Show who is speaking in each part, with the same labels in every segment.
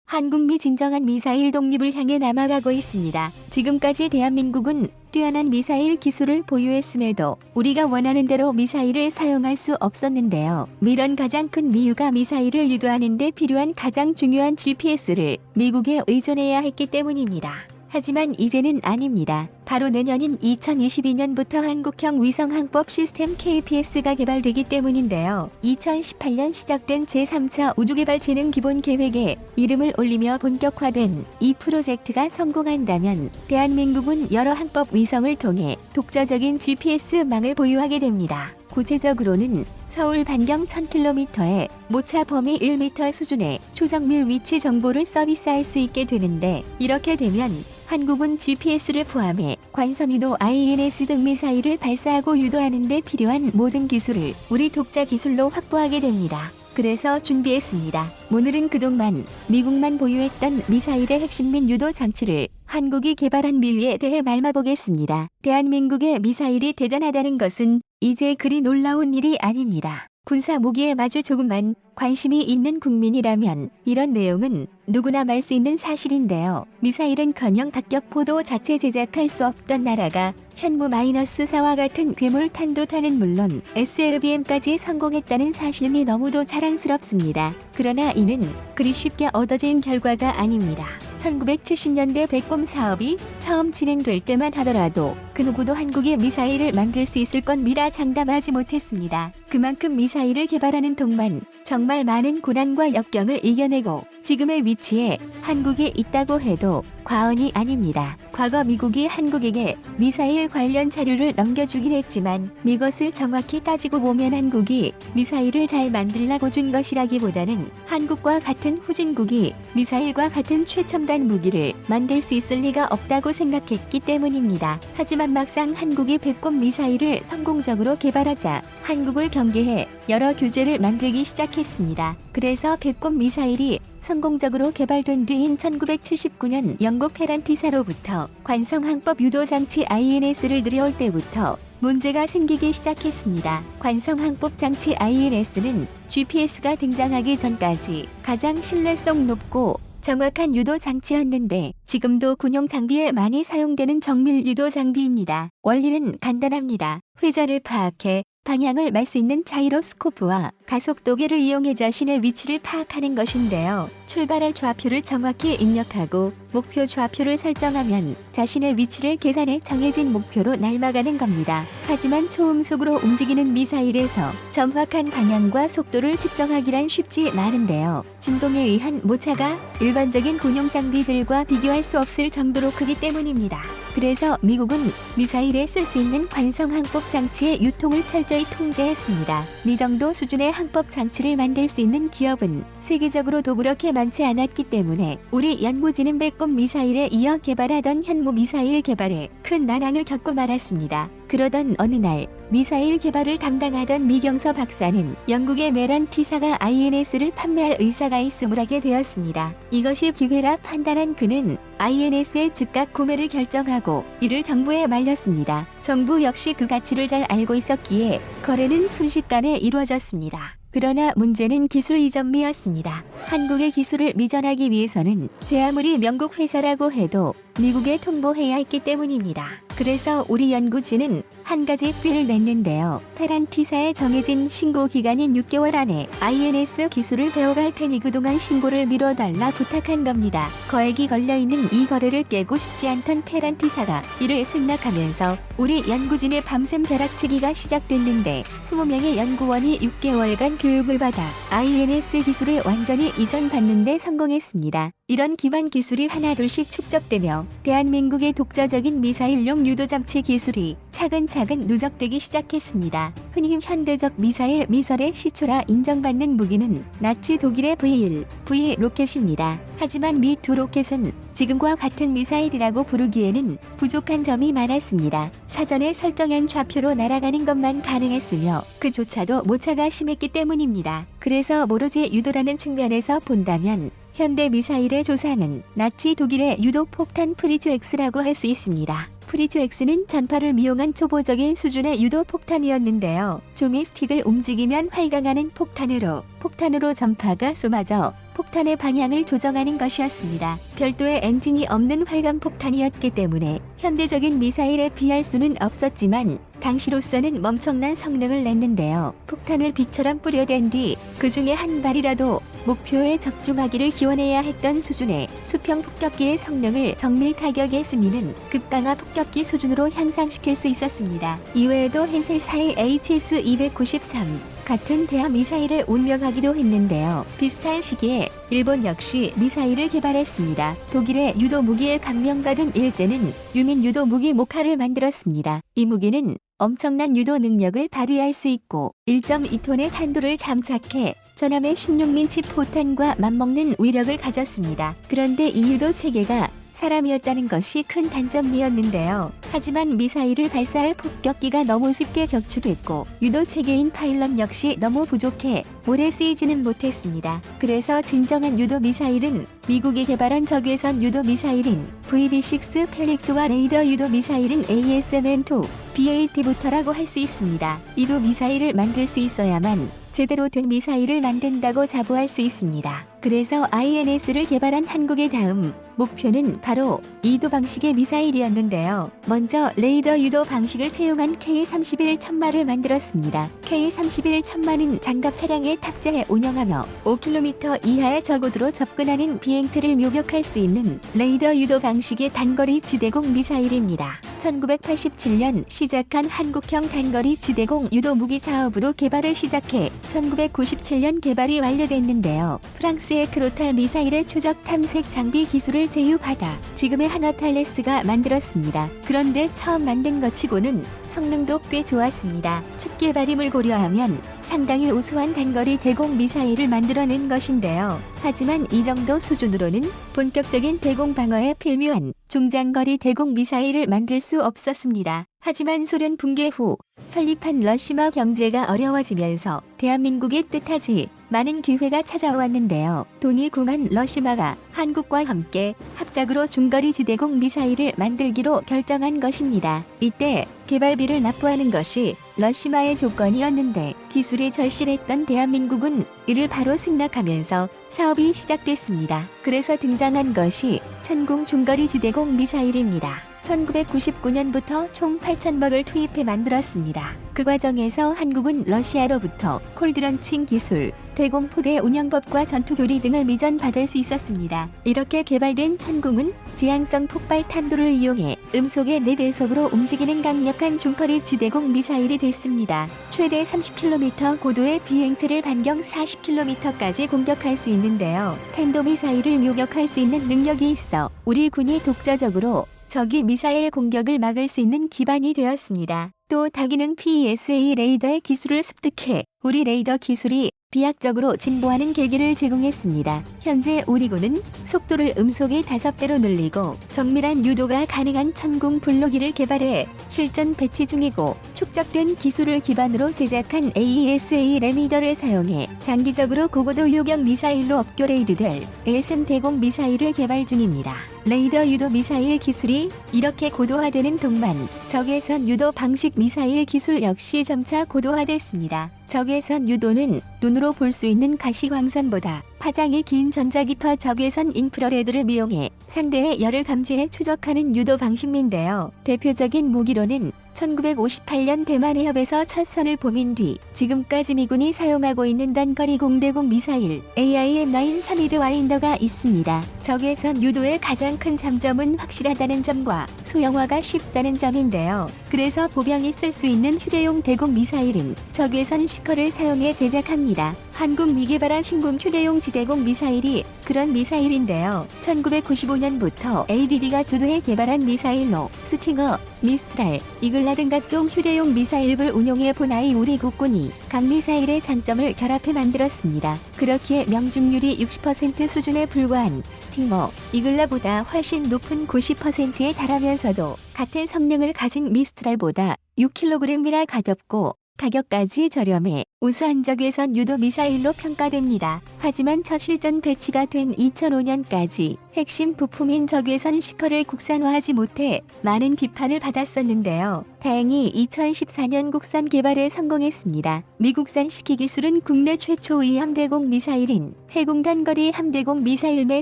Speaker 1: 한국미 진정한 미사일 독립을 향해 남아가고 있습니다. 지금까지 대한민국은 뛰어난 미사일 기술을 보유했음에도 우리가 원하는 대로 미사일을 사용할 수 없었는데요. 이런 가장 큰 이유가 미사일을 유도하는 데 필요한 가장 중요한 GPS를 미국에 의존해야 했기 때문입니다. 하지만 이제는 아닙니다. 바로 내년인 2022년부터 한국형 위성항법 시스템 KPS가 개발되기 때문인데요. 2018년 시작된 제3차 우주개발진흥기본계획에 이름을 올리며 본격화된 이 프로젝트가 성공한다면 대한민국은 여러 항법 위성을 통해 독자적인 GPS망을 보유하게 됩니다. 구체적으로는 서울 반경 1000km에 모차 범위 1m 수준의 초정밀 위치 정보를 서비스할 수 있게 되는데, 이렇게 되면 한국은 GPS를 포함해 관섬유도 INS 등 미사일을 발사하고 유도하는 데 필요한 모든 기술을 우리 독자 기술로 확보하게 됩니다. 그래서 준비했습니다. 오늘은 그동안 미국만 보유했던 미사일의 핵심 및 유도 장치를 한국이 개발한 미위에 대해 말아보겠습니다. 대한민국의 미사일이 대단하다는 것은 이제 그리 놀라운 일이 아닙니다. 군사 무기에 마주 조금만 관심이 있는 국민이라면 이런 내용은 누구나 말 수 있는 사실인데요. 미사일은커녕 박격포도 자체 제작할 수 없던 나라가 현무-4와 같은 괴물 탄도탄은 물론 SLBM까지 성공했다는 사실이 너무도 자랑스럽습니다. 그러나 이는 그리 쉽게 얻어진 결과가 아닙니다. 1970년대 백곰 사업이 처음 진행될 때만 하더라도 그 누구도 한국의 미사일을 만들 수 있을 것이라 장담하지 못했습니다. 그만큼 미사일을 개발하는 동안 정말 많은 고난과 역경을 이겨내고 지금의 위치에 한국이 있다고 해도 과언이 아닙니다. 과거 미국이 한국에게 미사일 관련 자료를 넘겨주긴 했지만 이것을 정확히 따지고 보면 한국이 미사일을 잘 만들라고 준 것이라기보다는 한국과 같은 후진국이 미사일과 같은 최첨단 무기를 만들 수 있을 리가 없다고 생각했기 때문입니다. 하지만 막상 한국이 백곰 미사일을 성공적으로 개발하자 한국을 경계해 여러 규제를 만들기 시작했습니다. 그래서 백곰 미사일이 성공적으로 개발된 뒤인 1979년 영국 페란티사로부터 관성항법 유도장치 INS를 들여올 때부터 문제가 생기기 시작했습니다. 관성항법 장치 INS는 GPS가 등장하기 전까지 가장 신뢰성 높고 정확한 유도 장치였는데 지금도 군용 장비에 많이 사용되는 정밀 유도 장비입니다. 원리는 간단합니다. 회전을 파악해 방향을 말 수 있는 자이로스코프와 가속도계를 이용해 자신의 위치를 파악하는 것인데요. 출발할 좌표를 정확히 입력하고 목표 좌표를 설정하면 자신의 위치를 계산해 정해진 목표로 날아가는 겁니다. 하지만 초음속으로 움직이는 미사일에서 정확한 방향과 속도를 측정하기란 쉽지 않은데요. 진동에 의한 모차가 일반적인 군용 장비들과 비교할 수 없을 정도로 크기 때문입니다. 그래서 미국은 미사일에 쓸 수 있는 관성항법 장치의 유통을 철저히 통제했습니다. 이 정도 수준의 항법 장치를 만들 수 있는 기업은 세계적으로도 그렇게 많지 않았기 때문에 우리 연구진은 백곰 미사일에 이어 개발하던 현무 미사일 개발에 큰 난항을 겪고 말았습니다. 그러던 어느 날 미사일 개발을 담당하던 미경서 박사는 영국의 메란티사가 INS를 판매할 의사가 있음을 알게 되었습니다. 이것이 기회라 판단한 그는 INS의 즉각 구매를 결정하고 이를 정부에 말렸습니다. 정부 역시 그 가치를 잘 알고 있었기에 거래는 순식간에 이루어졌습니다. 그러나 문제는 기술 이전이었습니다. 한국의 기술을 미전하기 위해서는 제 아무리 명국 회사라고 해도 미국에 통보해야 했기 때문입니다. 그래서 우리 연구진은 한 가지 꾀를 냈는데요. 페란티사에 정해진 신고 기간인 6개월 안에 INS 기술을 배워갈 테니 그동안 신고를 미뤄달라 부탁한 겁니다. 거액이 걸려있는 이 거래를 깨고 싶지 않던 페란티사가 이를 승낙하면서 우리 연구진의 밤샘 벼락치기가 시작됐는데 20명의 연구원이 6개월간 교육을 받아 INS 기술을 완전히 이전받는 데 성공했습니다. 이런 기반 기술이 하나둘씩 축적되며 대한민국의 독자적인 미사일용 유도장치 기술이 차근차근 누적되기 시작했습니다. 흔히 현대적 미사일 미설의 시초라 인정받는 무기는 나치 독일의 V1, V 로켓입니다. 하지만 미 두 로켓은 지금과 같은 미사일이라고 부르기에는 부족한 점이 많았습니다. 사전에 설정한 좌표로 날아가는 것만 가능했으며 그조차도 모차가 심했기 때문입니다. 그래서 모로지 유도라는 측면에서 본다면 현대 미사일의 조상은 나치 독일의 유도 폭탄 프리즈 X라고 할 수 있습니다. 프리츠 X는 전파를 미용한 초보적인 수준의 유도 폭탄이었는데요. 좀이 스틱을 움직이면 활강하는 폭탄으로 전파가 쏘맞아 폭탄의 방향을 조정하는 것이었습니다. 별도의 엔진이 없는 활강 폭탄이었기 때문에 현대적인 미사일에 비할 수는 없었지만 당시로서는 엄청난 성능을 냈는데요. 폭탄을 비처럼 뿌려댄 뒤 그 중에 한 발이라도 목표에 적중하기를 기원해야 했던 수준의 수평 폭격기의 성능을 정밀 타격의 승리는 급강화 폭격기 수준으로 향상시킬 수 있었습니다. 이외에도 헨셀사의 HS-293 같은 대함 미사일을 운명하기도 했는데요. 비슷한 시기에 일본 역시 미사일을 개발했습니다. 독일의 유도 무기에 감명받은 일제는 유민 유도 무기 모카를 만들었습니다. 이 무기는 엄청난 유도 능력을 발휘할 수 있고 1.2톤의 탄도를 장착해 전함의 16인치 포탄과 맞먹는 위력을 가졌습니다. 그런데 이 유도 체계가 사람이었다는 것이 큰 단점이었는데요. 하지만 미사일을 발사할 폭격기가 너무 쉽게 격추됐고 유도 체계인 파일럿 역시 너무 부족해 오래 쓰이지는 못했습니다. 그래서 진정한 유도 미사일은 미국이 개발한 적외선 유도 미사일인 VB6 펠릭스와 레이더 유도 미사일인 ASM-2 BAT부터라고 할 수 있습니다. 이도 미사일을 만들 수 있어야만 제대로 된 미사일을 만든다고 자부할 수 있습니다. 그래서 INS를 개발한 한국의 다음 목표는 바로 이도 방식의 미사일이었는데요. 먼저 레이더 유도 방식을 채용한 K-31 천마를 만들었습니다. K-31 천마는 장갑 차량에 탑재해 운영하며 5km 이하의 저고도로 접근하는 비행체를 요격할 수 있는 레이더 유도 방식의 단거리 지대공 미사일입니다. 1987년 시작한 한국형 단거리 지대공 유도 무기 사업으로 개발을 시작해 1997년 개발이 완료됐는데요. 프랑스의 크로탈 미사일의 추적 탐색 장비 기술을 제휴받아 지금의 한화탈레스가 만들었습니다. 그런데 처음 만든 것 치고는 성능도 꽤 좋았습니다. 첫 개발임을 고려하면 상당히 우수한 단거리 대공 미사일을 만들어낸 것인데요. 하지만 이 정도 수준으로는 본격적인 대공 방어에 필요한 중장거리 대공 미사일을 만들 수 없었습니다. 하지만 소련 붕괴 후 설립한 러시마 경제가 어려워지면서 대한민국이 뜻하지 많은 기회가 찾아왔는데요. 돈이 궁한 러시마가 한국과 함께 합작으로 중거리 지대공 미사일을 만들기로 결정한 것입니다. 이때 개발비를 납부하는 것이 러시마의 조건이었는데 기술이 절실했던 대한민국은 이를 바로 승낙하면서 사업이 시작됐습니다. 그래서 등장한 것이 천궁 중거리 지대공 미사일입니다. 1999년부터 총 8,000먹을 투입해 만들었습니다. 그 과정에서 한국은 러시아로부터 콜드런칭 기술, 대공포대 운영법과 전투교리 등을 미전받을 수 있었습니다. 이렇게 개발된 천궁은 지향성 폭발 탄도를 이용해 음속의 4배속으로 움직이는 강력한 중거리 지대공 미사일이 됐습니다. 최대 30km 고도의 비행체를 반경 40km까지 공격할 수 있는데요. 탄도 미사일을 요격할 수 있는 능력이 있어 우리 군이 독자적으로 적이 미사일 공격을 막을 수 있는 기반이 되었습니다. 또 다기능 PSA 레이더의 기술을 습득해 우리 레이더 기술이 비약적으로 진보하는 계기를 제공했습니다. 현재 우리 군은 속도를 음속의 5배로 늘리고 정밀한 유도가 가능한 천궁 블로기를 개발해 실전 배치 중이고 축적된 기술을 기반으로 제작한 AESA 레이더를 사용해 장기적으로 고고도 요격 미사일로 업그레이드될 ASM 대공 미사일을 개발 중입니다. 레이더 유도 미사일 기술이 이렇게 고도화되는 동안 적외선 유도 방식 미사일 기술 역시 점차 고도화됐습니다. 적외선 유도는 눈으로 볼 수 있는 가시광선보다 파장이 긴 전자기파 적외선 인프라레드를 이용해 상대의 열을 감지해 추적하는 유도 방식인데요. 대표적인 무기로는 1958년 대만 해협에서 첫 선을 보민 뒤 지금까지 미군이 사용하고 있는 단거리 공대공 미사일 AIM-9 3미드 와인더가 있습니다. 적외선 유도의 가장 큰 장점은 확실하다는 점과 소형화가 쉽다는 점인데요. 그래서 보병이 쓸 수 있는 휴대용 대공 미사일은 적외선 시커를 사용해 제작합니다. 한국 미개발한 신궁 휴대용 지대공 미사일이 그런 미사일인데요. 1995년부터 ADD가 주도해 개발한 미사일로 스팅어, 미스트랄, 이글라 등 각종 휴대용 미사일을 운용해 본 우리 국군이 각 미사일의 장점을 결합해 만들었습니다. 그렇기에 명중률이 60% 수준에 불과한 스팅어, 이글라보다 훨씬 높은 90%에 달하면서도 같은 성능을 가진 미스트랄보다 6kg이나 가볍고 가격까지 저렴해 우수한 적외선 유도 미사일로 평가됩니다. 하지만 첫 실전 배치가 된 2005년까지 핵심 부품인 적외선 시커를 국산화하지 못해 많은 비판을 받았었는데요. 다행히 2014년 국산 개발에 성공했습니다. 미국산 시키 기술은 국내 최초의 함대공 미사일인 해공단거리 함대공 미사일에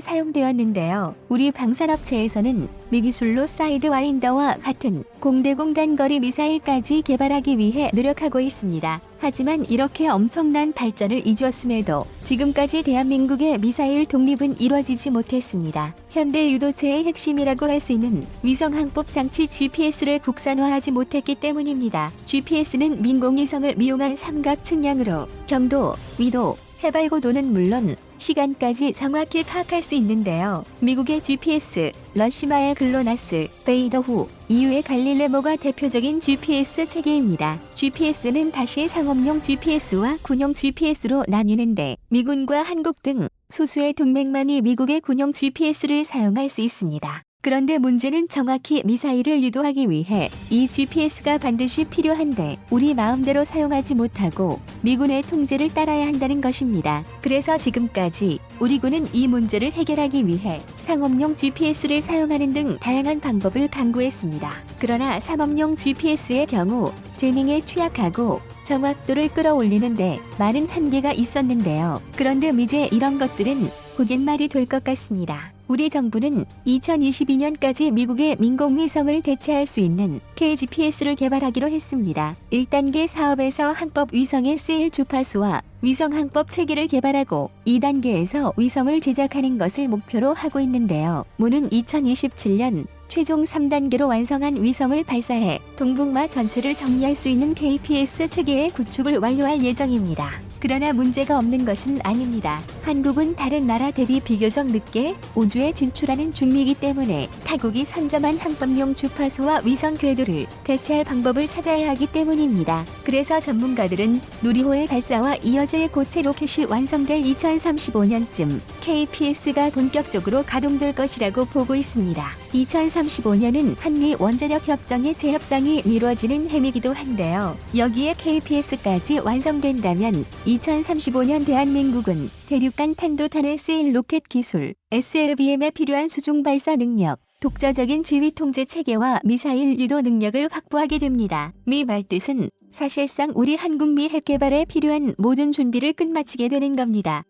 Speaker 1: 사용되었는데요. 우리 방산업체에서는 미 기술로 사이드와인더와 같은 공대공 단거리 미사일까지 개발하기 위해 노력하고 있습니다. 하지만 이렇게 엄청난 발전을 이루었음에도 지금까지 대한민국의 미사일 독립은 이루어지지 못했습니다. 현대 유도체의 핵심이라고 할 수 있는 위성항법 장치 GPS를 국산화하지 못했기 때문입니다. GPS는 민공위성을 미용한 삼각 측량으로 경도, 위도, 해발 고도는 물론 시간까지 정확히 파악할 수 있는데요. 미국의 GPS, 러시아의 글로나스, 베이더후, EU의 갈릴레모가 대표적인 GPS 체계입니다. GPS는 다시 상업용 GPS와 군용 GPS로 나뉘는데 미군과 한국 등 소수의 동맹만이 미국의 군용 GPS를 사용할 수 있습니다. 그런데 문제는 정확히 미사일을 유도하기 위해 이 GPS가 반드시 필요한데 우리 마음대로 사용하지 못하고 미군의 통제를 따라야 한다는 것입니다. 그래서 지금까지 우리 군은 이 문제를 해결하기 위해 상업용 GPS를 사용하는 등 다양한 방법을 강구했습니다. 그러나 상업용 GPS의 경우 재밍에 취약하고 정확도를 끌어올리는데 많은 한계가 있었는데요. 그런데 이제 이런 것들은 호깃말이 될 것 같습니다. 우리 정부는 2022년까지 미국의 민공위성을 대체할 수 있는 KGPS를 개발하기로 했습니다. 1단계 사업에서 항법 위성에 쓰일 주파수와 위성 항법 체계를 개발하고 2단계에서 위성을 제작하는 것을 목표로 하고 있는데요. 무는 2027년 최종 3단계로 완성한 위성을 발사해 동북마 전체를 정리할 수 있는 KPS 체계의 구축을 완료할 예정입니다. 그러나 문제가 없는 것은 아닙니다. 한국은 다른 나라 대비 비교적 늦게 우주에 진출하는 중미이기 때문에 타국이 선점한 항법용 주파수와 위성 궤도를 대체할 방법을 찾아야 하기 때문입니다. 그래서 전문가들은 누리호의 발사와 이어질 고체 로켓이 완성될 2035년쯤 KPS가 본격적으로 가동될 것이라고 보고 있습니다. 2035년은 한미 원자력 협정의 재협상이 이루어지는 해이기도 한데요. 여기에 KPS까지 완성된다면 2035년 대한민국은 대륙간 탄도탄에 쓰일 로켓 기술, SLBM에 필요한 수중 발사 능력, 독자적인 지휘 통제 체계와 미사일 유도 능력을 확보하게 됩니다. 미 말뜻은 사실상 우리 한국미 핵 개발에 필요한 모든 준비를 끝마치게 되는 겁니다.